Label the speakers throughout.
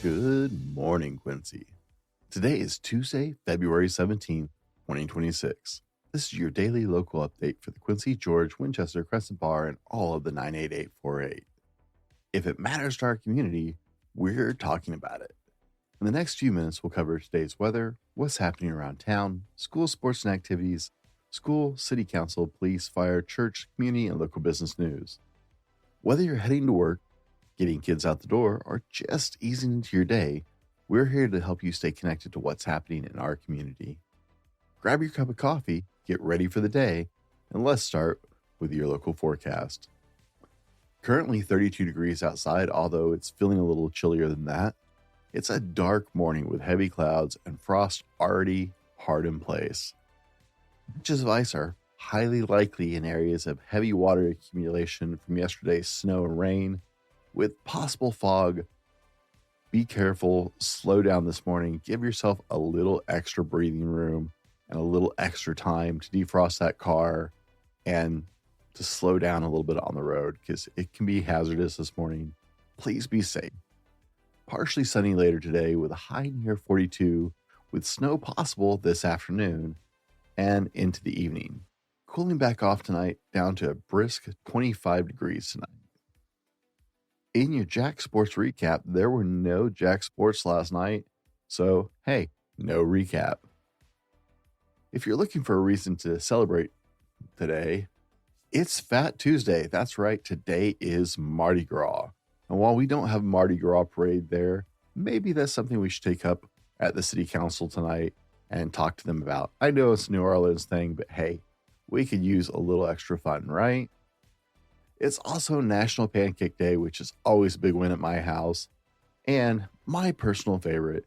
Speaker 1: Good morning, Quincy. Today is Tuesday, February 17th, 2026. This is your daily local update for the Quincy, George, Winchester Crescent Bar and all of the 98848. If it matters to our community, we're talking about it. In the next few minutes, we'll cover today's weather, what's happening around town, school sports and activities, school, city council, police, fire, church, community, and local business news. Whether you're heading to work, getting kids out the door, or just easing into your day, we're here to help you stay connected to what's happening in our community. Grab your cup of coffee, get ready for the day, and let's start with your local forecast. Currently 32 degrees outside, although it's feeling a little chillier than that. It's a dark morning with heavy clouds and frost already hard in place. Patches of ice are highly likely in areas of heavy water accumulation from yesterday's snow and rain, with possible fog. Be careful, slow down this morning, give yourself a little extra breathing room and a little extra time to defrost that car and to slow down a little bit on the road because it can be hazardous this morning. Please be safe. Partially sunny later today with a high near 42, with snow possible this afternoon and into the evening. Cooling back off tonight down to a brisk 25 degrees tonight. In your Jack Sports recap, there were no Jack Sports last night, so hey, no recap. If you're looking for a reason to celebrate today, it's Fat Tuesday. That's right, today is Mardi Gras. And while we don't have a Mardi Gras parade there, maybe that's something we should take up at the city council tonight and talk to them about. I know it's a New Orleans thing, but hey, we could use a little extra fun, right? It's also National Pancake Day, which is always a big win at my house. And my personal favorite,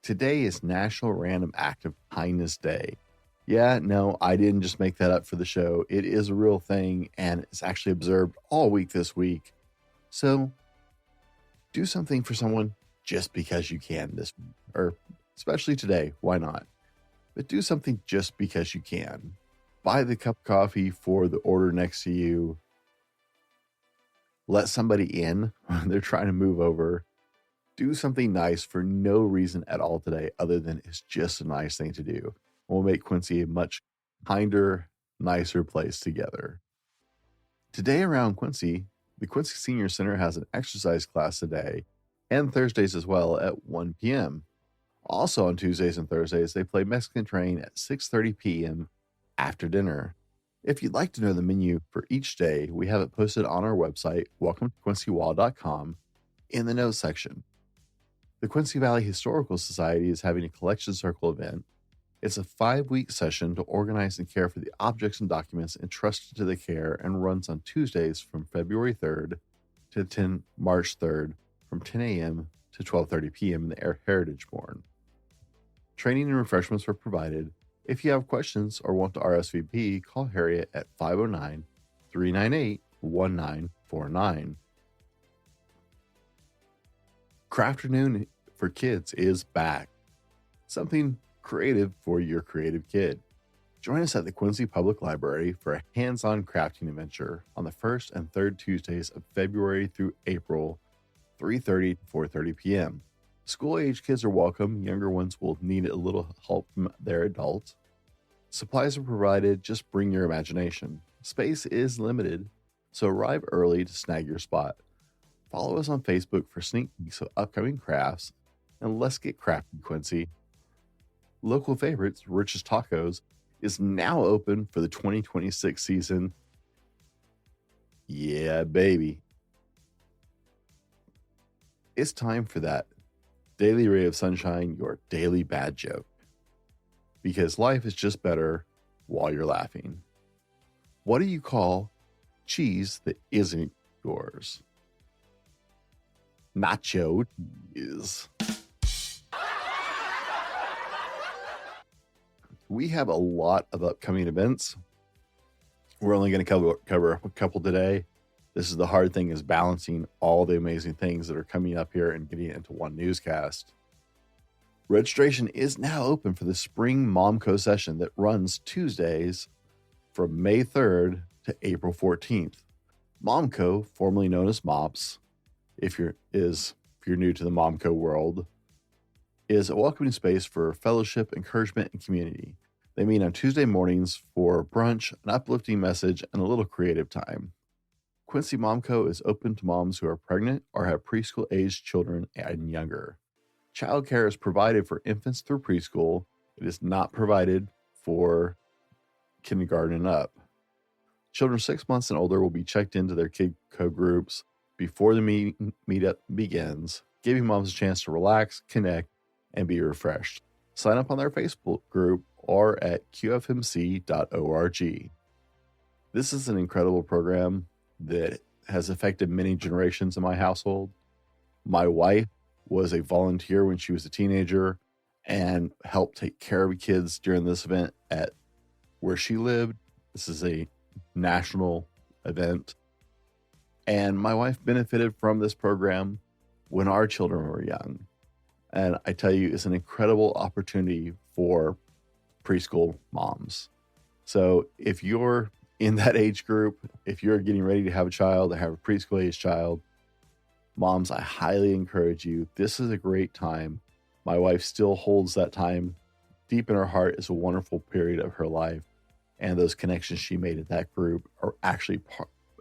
Speaker 1: today is National Random Act of Kindness Day. Yeah, no, I didn't just make that up for the show. It is a real thing, and it's actually observed all week this week. So do something for someone just because you can this week, or especially today, why not? But do something just because you can. Buy the cup of coffee for the order next to you. Let somebody in when they're trying to move over. Do something nice for no reason at all today other than it's just a nice thing to do. We'll make Quincy a much kinder, nicer place together. Today around Quincy, the Quincy Senior Center has an exercise class today and Thursdays as well at 1 p.m. Also on Tuesdays and Thursdays, they play Mexican Train at 6:30 p.m. after dinner. If you'd like to know the menu for each day, we have it posted on our website, welcometoquincywa.com, in the notes section. The Quincy Valley Historical Society is having a collection circle event. It's a 5-week session to organize and care for the objects and documents entrusted to the care and runs on Tuesdays from February 3rd to March 3rd from 10 a.m. to 12:30 p.m. in the Heritage Barn. Training and refreshments are provided. If you have questions or want to RSVP, call Harriet at 509-398-1949. Crafternoon for Kids is back. Something creative for your creative kid. Join us at the Quincy Public Library for a hands-on crafting adventure on the first and third Tuesdays of February through April, 3:30 to 4:30 p.m. School-age kids are welcome. Younger ones will need a little help from their adults. Supplies are provided. Just bring your imagination. Space is limited, so arrive early to snag your spot. Follow us on Facebook for sneak peeks of upcoming crafts, and let's get crafty, Quincy. Local favorites, Richest Tacos, is now open for the 2026 season. Yeah, baby. It's time for that daily ray of sunshine, your daily bad joke. Because life is just better while you're laughing. What do you call cheese that isn't yours? Nacho cheese. We have a lot of upcoming events. We're only going to cover a couple today. This is the hard thing, is balancing all the amazing things that are coming up here and getting it into one newscast. Registration is now open for the Spring Momco session that runs Tuesdays from May 3rd to April 14th. Momco, formerly known as MOPS, is if you're new to the Momco world, is a welcoming space for fellowship, encouragement, and community. They meet on Tuesday mornings for brunch, an uplifting message, and a little creative time. Quincy Momco is open to moms who are pregnant or have preschool-aged children and younger. Childcare is provided for infants through preschool. It is not provided for kindergarten and up. Children 6 months and older will be checked into their kid co-groups before the meetup begins, giving moms a chance to relax, connect, and be refreshed. Sign up on their Facebook group or at qfmc.org. This is an incredible program that has affected many generations in my household. My wife was a volunteer when she was a teenager and helped take care of kids during this event at where she lived. This is a national event. And my wife benefited from this program when our children were young. And I tell you, it's an incredible opportunity for preschool moms. So if you're in that age group, if you're getting ready to have a child or have a preschool age child, moms, I highly encourage you. This is a great time. My wife still holds that time deep in her heart. It's a wonderful period of her life. And those connections she made at that group are actually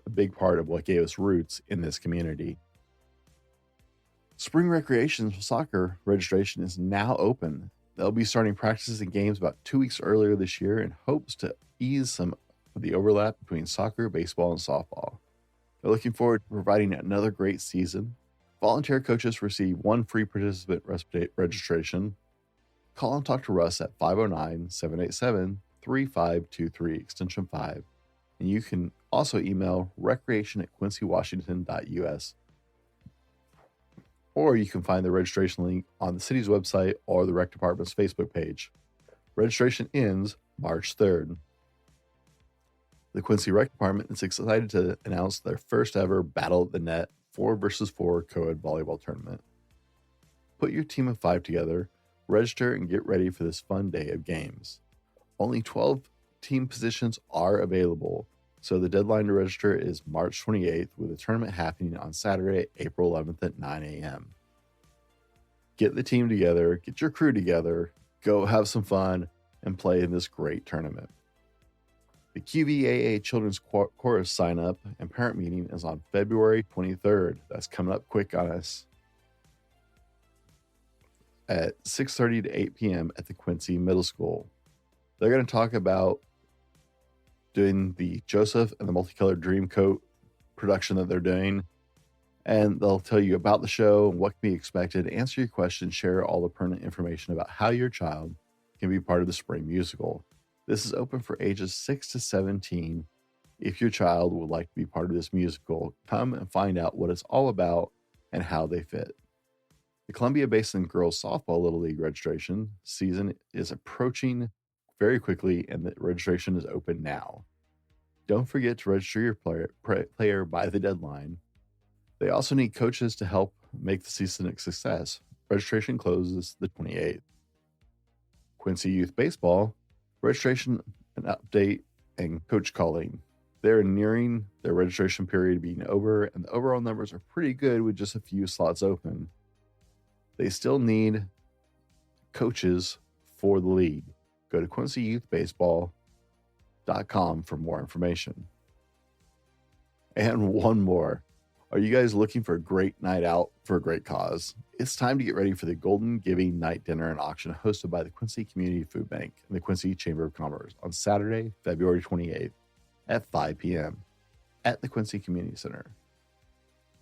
Speaker 1: a big part of what gave us roots in this community. Spring recreation soccer registration is now open. They'll be starting practices and games about 2 weeks earlier this year in hopes to ease some of the overlap between soccer, baseball, and softball. They're looking forward to providing another great season. Volunteer coaches receive one free participant registration. Call and talk to Russ at 509-787-3523, extension 5. And you can also email recreation@quincy-washington.us. Or you can find the registration link on the city's website or the rec department's Facebook page. Registration ends March 3rd. The Quincy Rec Department is excited to announce their first ever Battle at the Net 4-versus-4 Coed Volleyball tournament. Put your team of 5 together, register, and get ready for this fun day of games. Only 12 team positions are available, so the deadline to register is March 28th, with the tournament happening on Saturday, April 11th at 9 a.m. Get the team together, get your crew together, go have some fun, and play in this great tournament. The QVAA Children's Chorus sign-up and parent meeting is on February 23rd. That's coming up quick on us. At 6:30 to 8 p.m. at the Quincy Middle School. They're going to talk about doing the Joseph and the Multicolored Dreamcoat production that they're doing. And they'll tell you about the show and what can be expected, answer your questions, share all the pertinent information about how your child can be part of the spring musical. This is open for ages 6 to 17. If your child would like to be part of this musical, come and find out what it's all about and how they fit. The Columbia Basin Girls Softball Little League registration season is approaching very quickly, and the registration is open now. Don't forget to register your player by the deadline. They also need coaches to help make the season a success. Registration closes the 28th. Quincy Youth Baseball, registration, an update, and coach calling. They're nearing their registration period being over, and the overall numbers are pretty good with just a few slots open. They still need coaches for the league. Go to QuincyYouthBaseball.com for more information. And one more. Are you guys looking for a great night out for a great cause? It's time to get ready for the Golden Giving Night Dinner and Auction hosted by the Quincy Community Food Bank and the Quincy Chamber of Commerce on Saturday, February 28th at 5 p.m. at the Quincy Community Center.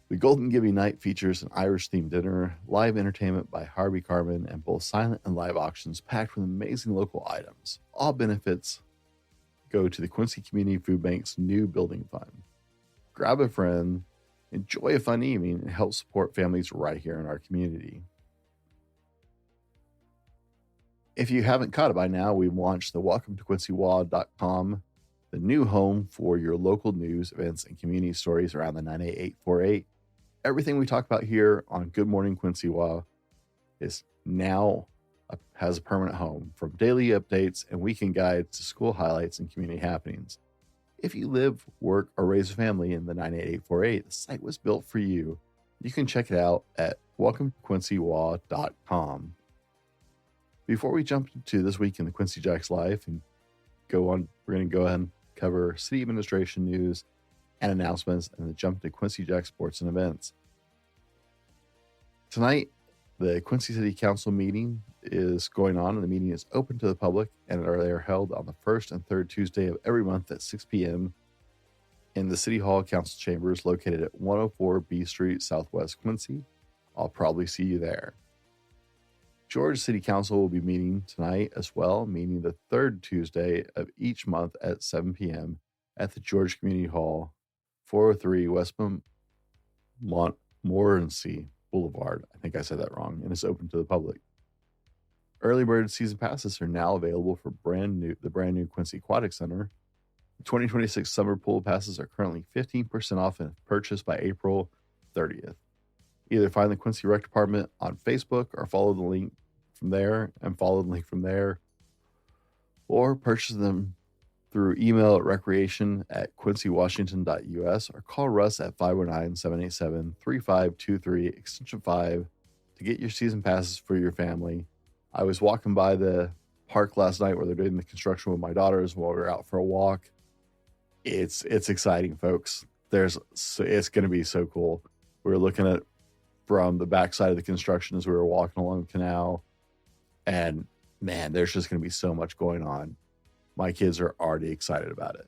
Speaker 1: The Golden Giving Night features an Irish-themed dinner, live entertainment by Harvey Carmen, and both silent and live auctions packed with amazing local items. All benefits go to the Quincy Community Food Bank's new building fund. Grab a friend, enjoy a fun evening, and help support families right here in our community. If you haven't caught it by now, we've launched the WelcomeToQuincyWA.com, the new home for your local news, events, and community stories around the 98848. Everything we talk about here on Good Morning Quincy WA is now has a permanent home, from daily updates and weekend guides to school highlights and community happenings. If you live, work, or raise a family in the 98848, the site was built for you. You can check it out at welcometoquincywa.com. Before we jump into this week in the Quincy Jacks life and go on, we're going to go ahead and cover city administration news and announcements and then jump to Quincy Jacks sports and events. Tonight, the Quincy City Council meeting is going on, and the meeting is open to the public, and they are held on the first and third Tuesday of every month at 6 p.m. in the City Hall Council Chambers located at 104 B Street, Southwest Quincy. I'll probably see you there. George City Council will be meeting tonight as well, meeting the third Tuesday of each month at 7 p.m. at the George Community Hall, 403 West Montmorency Boulevard. I think I said that wrong, and it's open to the public. Early bird season passes are now available for the brand new Quincy Aquatic Center. The 2026 summer pool passes are currently 15% off and purchased by April 30th. Either find the Quincy Rec Department on Facebook or follow the link from there, or purchase them through email at recreation@quincy.washington.us or call Russ at 509-787-3523 extension 5 to get your season passes for your family. I was walking by the park last night where they're doing the construction with my daughters while we were out for a walk. It's exciting, folks. It's going to be so cool. We were looking at from the backside of the construction as we were walking along the canal, and man, there's just going to be so much going on. My kids are already excited about it.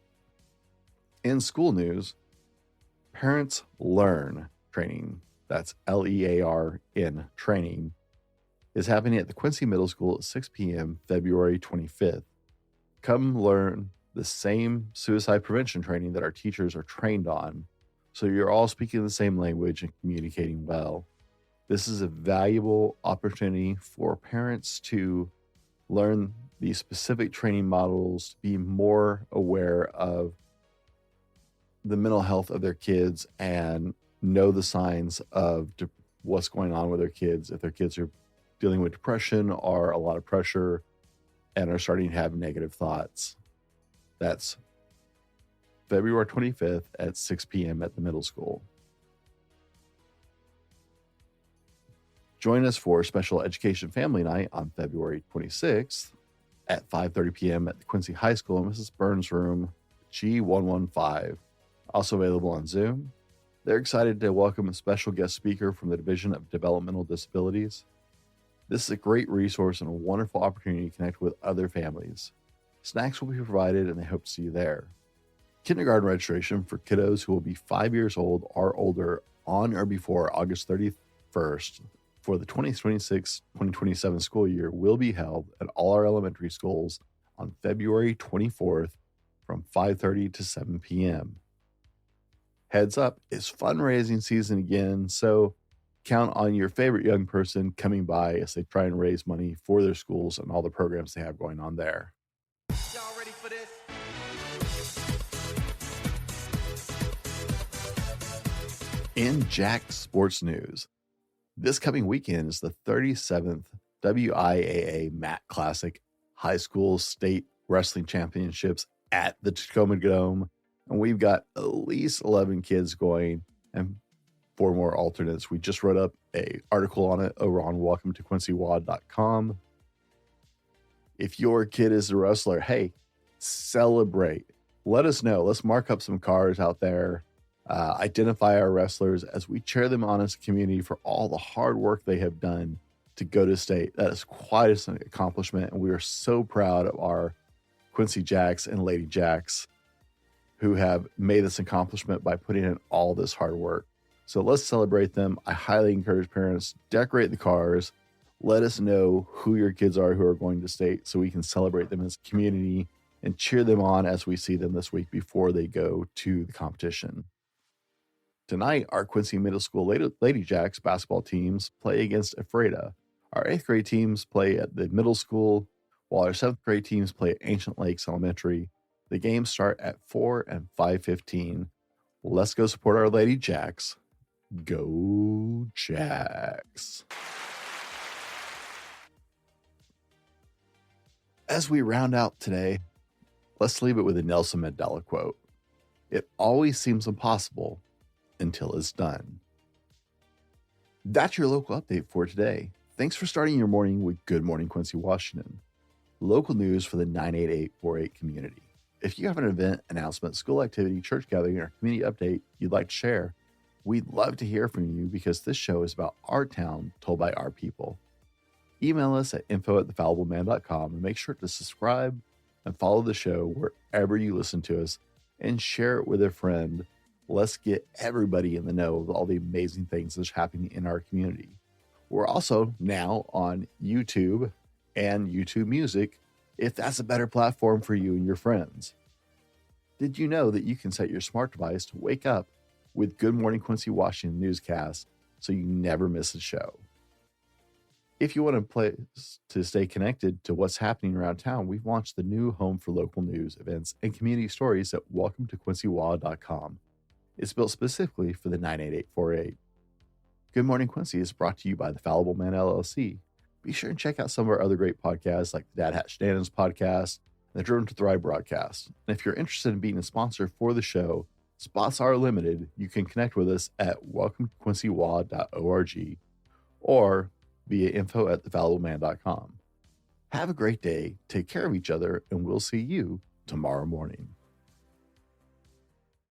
Speaker 1: In school news, Parents Learn training, that's LEARN training, is happening at the Quincy Middle School at 6 p.m. February 25th. Come learn the same suicide prevention training that our teachers are trained on, so you're all speaking the same language and communicating well. This is a valuable opportunity for parents to learn these specific training models, to be more aware of the mental health of their kids and know the signs of what's going on with their kids. If their kids are dealing with depression or a lot of pressure and are starting to have negative thoughts. That's February 25th at 6 p.m. at the middle school. Join us for Special Education Family Night on February 26th at 5:30 p.m. at the Quincy High School in Mrs. Burns' room, G115. Also available on Zoom. They're excited to welcome a special guest speaker from the Division of Developmental Disabilities. This is a great resource and a wonderful opportunity to connect with other families. Snacks will be provided, and they hope to see you there. Kindergarten registration for kiddos who will be 5 years old or older on or before August 31st for the 2026-2027 school year will be held at all our elementary schools on February 24th from 5:30 to 7 p.m. Heads up, it's fundraising season again, so count on your favorite young person coming by as they try and raise money for their schools and all the programs they have going on there.
Speaker 2: Y'all ready for this?
Speaker 1: In Jack Sports News, this coming weekend is the 37th WIAA MAC Classic High School State Wrestling Championships at the Tacoma Dome, and we've got at least 11 kids going and 4 more alternates. We just wrote up an article on it over on welcometoquincywa.com. If your kid is a wrestler, hey, celebrate. Let us know. Let's mark up some cars out there. Identify our wrestlers as we cheer them on as a community for all the hard work they have done to go to state. That is quite an accomplishment, and we are so proud of our Quincy Jacks and Lady Jacks who have made this accomplishment by putting in all this hard work. So let's celebrate them. I highly encourage parents, decorate the cars. Let us know who your kids are who are going to state so we can celebrate them as a community and cheer them on as we see them this week before they go to the competition. Tonight, our Quincy Middle School Lady Jacks basketball teams play against Ephrata. Our 8th grade teams play at the middle school, while our 7th grade teams play at Ancient Lakes Elementary. The games start at 4 and 5:15. Let's go support our Lady Jacks. Go Jacks. As we round out today, let's leave it with a Nelson Mandela quote. It always seems impossible until it's done. That's your local update for today. Thanks for starting your morning with Good Morning Quincy, Washington. Local news for the 98848 community. If you have an event, announcement, school activity, church gathering, or community update you'd like to share, we'd love to hear from you because this show is about our town told by our people. Email us at info@thefallibleman.com and make sure to subscribe and follow the show wherever you listen to us and share it with a friend. Let's get everybody in the know of all the amazing things that's happening in our community. We're also now on YouTube and YouTube Music, if that's a better platform for you and your friends. Did you know that you can set your smart device to wake up with Good Morning Quincy, Washington newscast so you never miss a show? If you want a place to stay connected to what's happening around town, we've launched the new home for local news, events, and community stories at welcometoquincywa.com. It's built specifically for the 98848. Good Morning Quincy is brought to you by the Fallible Man LLC. Be sure and check out some of our other great podcasts like the Dad Hatch Dannon's podcast and the Driven to Thrive broadcast. And if you're interested in being a sponsor for the show, spots are limited. You can connect with us at welcometoquincywa.org or via info@thefallibleman.com. Have a great day, take care of each other, and we'll see you tomorrow morning.